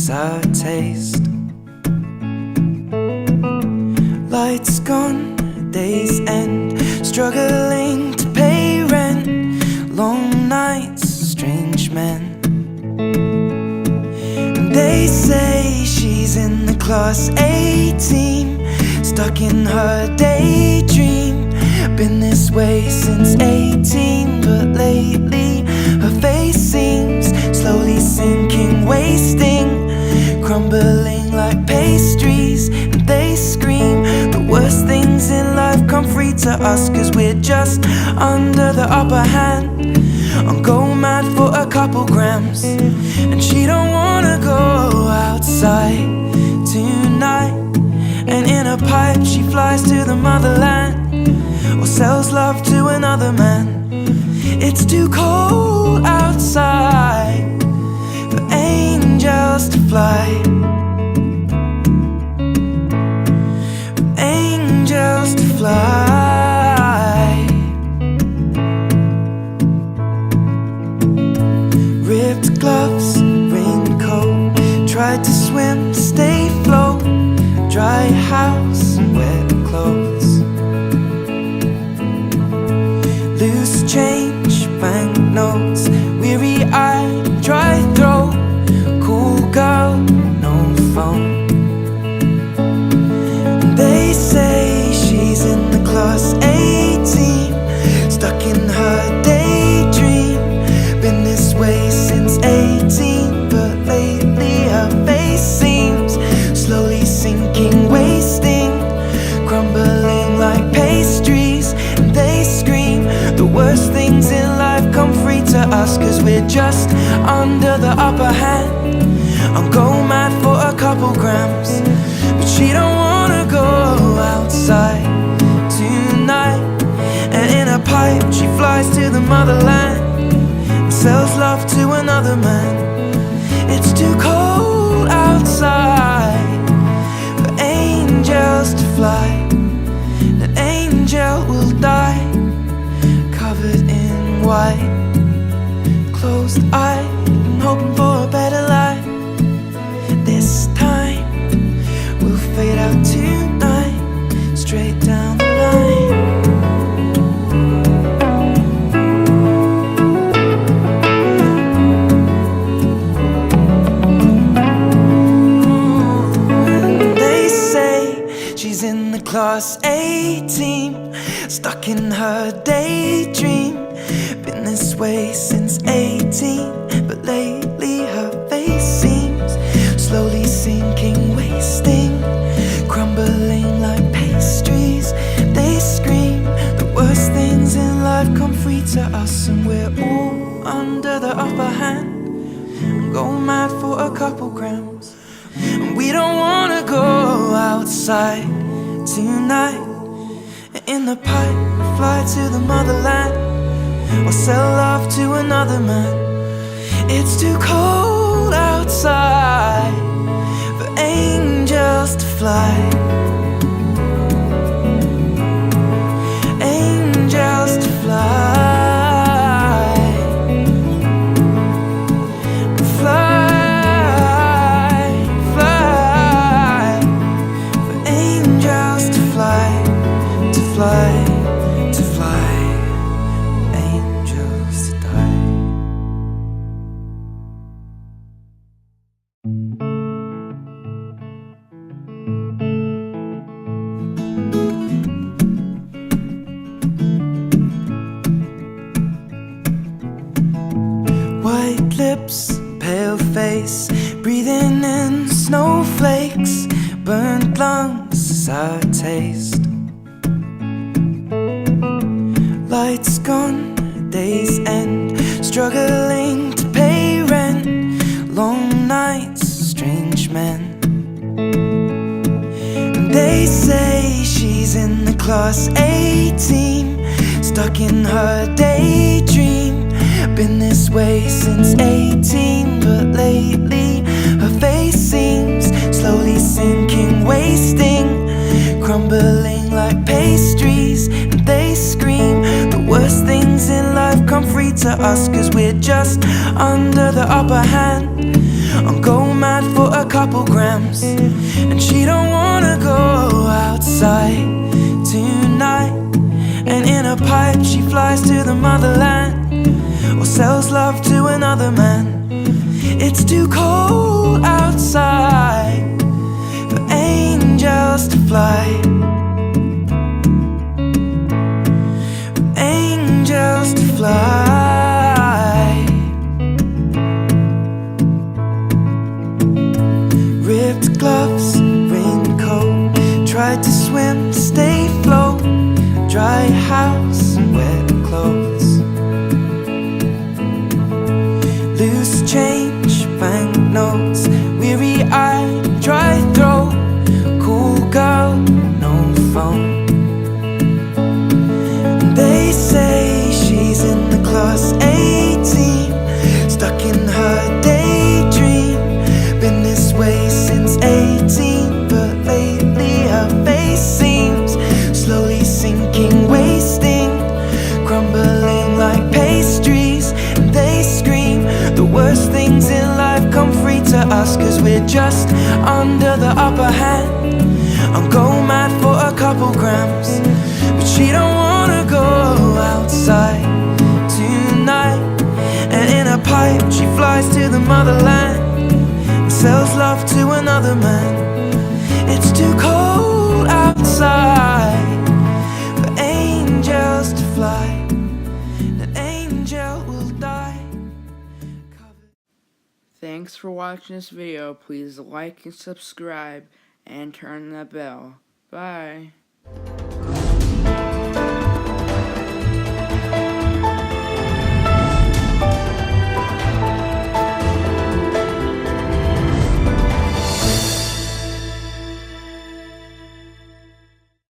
sour taste. Lights gone, days end, struggling to pay rent. Long nights, strange men. They say she's in the class A team, stuck in her daydream. Been this way since 18, but lately her face seems slowly sinking, wasting, crumbling like pastries. And they scream the worst things in life come free to us, 'cause we're just under the upper hand. I'm go mad for a couple grams, and she don't wanna go outside tonight. And in a pipe she flies to the motherland, or sells love to another man. It's too cold outside for angels to fly, for angels to fly. Ripped gloves, raincoat, tried to swim, stay afloat. Dry house, wet clothes. Loose change, banknotes, weary-eyed, dry throat. Cool girl, no phone. They say she's in the class A team, stuck in her daydream. Been this way since 18, but lately her face seems slowly sinking, wasting, crumbling like pastries. And they scream the worst things in life come free to us, 'cause we're just under the upper hand. I'm go mad for a couple grams, but she don't wanna go outside tonight. And in a pipe she flies to the motherland, and sells love to another man. It's too cold outside for angels to fly. An angel will die, covered in white, closed eyed and hoping for a better life. This time we'll fade out tonight, straight down the line. In the class A team, stuck in her daydream. Been this way since 18, but lately her face seems slowly sinking, wasting, crumbling like pastries. They scream the worst things in life come free to us, and we're all under the upper hand. I'm going mad for a couple grams, and we don't wanna go outside tonight. In the pipe, fly to the motherland, or sell love to another man. It's too cold outside for angels to fly, angels to fly. Fly, to fly, angels to die. White lips, pale face, breathing in snowflakes. Burnt lungs, sour taste. Lights gone, days end, struggling to pay rent. Long nights, strange men. They say she's in the class A team, stuck in her daydream. Been this way since 18, but lately her face seems slowly sinking, wasting, crumbling like pastries. And they scream the worst things in life come free to us, 'cause we're just under the upper hand. on go mad for a couple grams. And she don't wanna go outside tonight. And in a pipe she flies to the motherland, or sells love to another man. It's too cold outside for angels to fly, for angels to fly. Ripped gloves, raincoat, tried to swim, stay afloat. Dry house, wet clothes, loose change, banknotes, weary-eyed, dry throat, cool girl, no phone. They say she's in the class 18, stuck in her daydream. Been this way since 18, but lately her face seems slowly sinking, wasting, crumbling like pastries. And they scream the worst things in life come free to us, 'cause we're just under the upper hand. I'm go mad for a couple grams, but she don't wanna go outside tonight. And in a pipe she flies to the motherland, and sells love to another man. It's too cold outside for angels to fly. An angel will die. Thanks for watching this video. Please like and subscribe and turn that bell. Bye.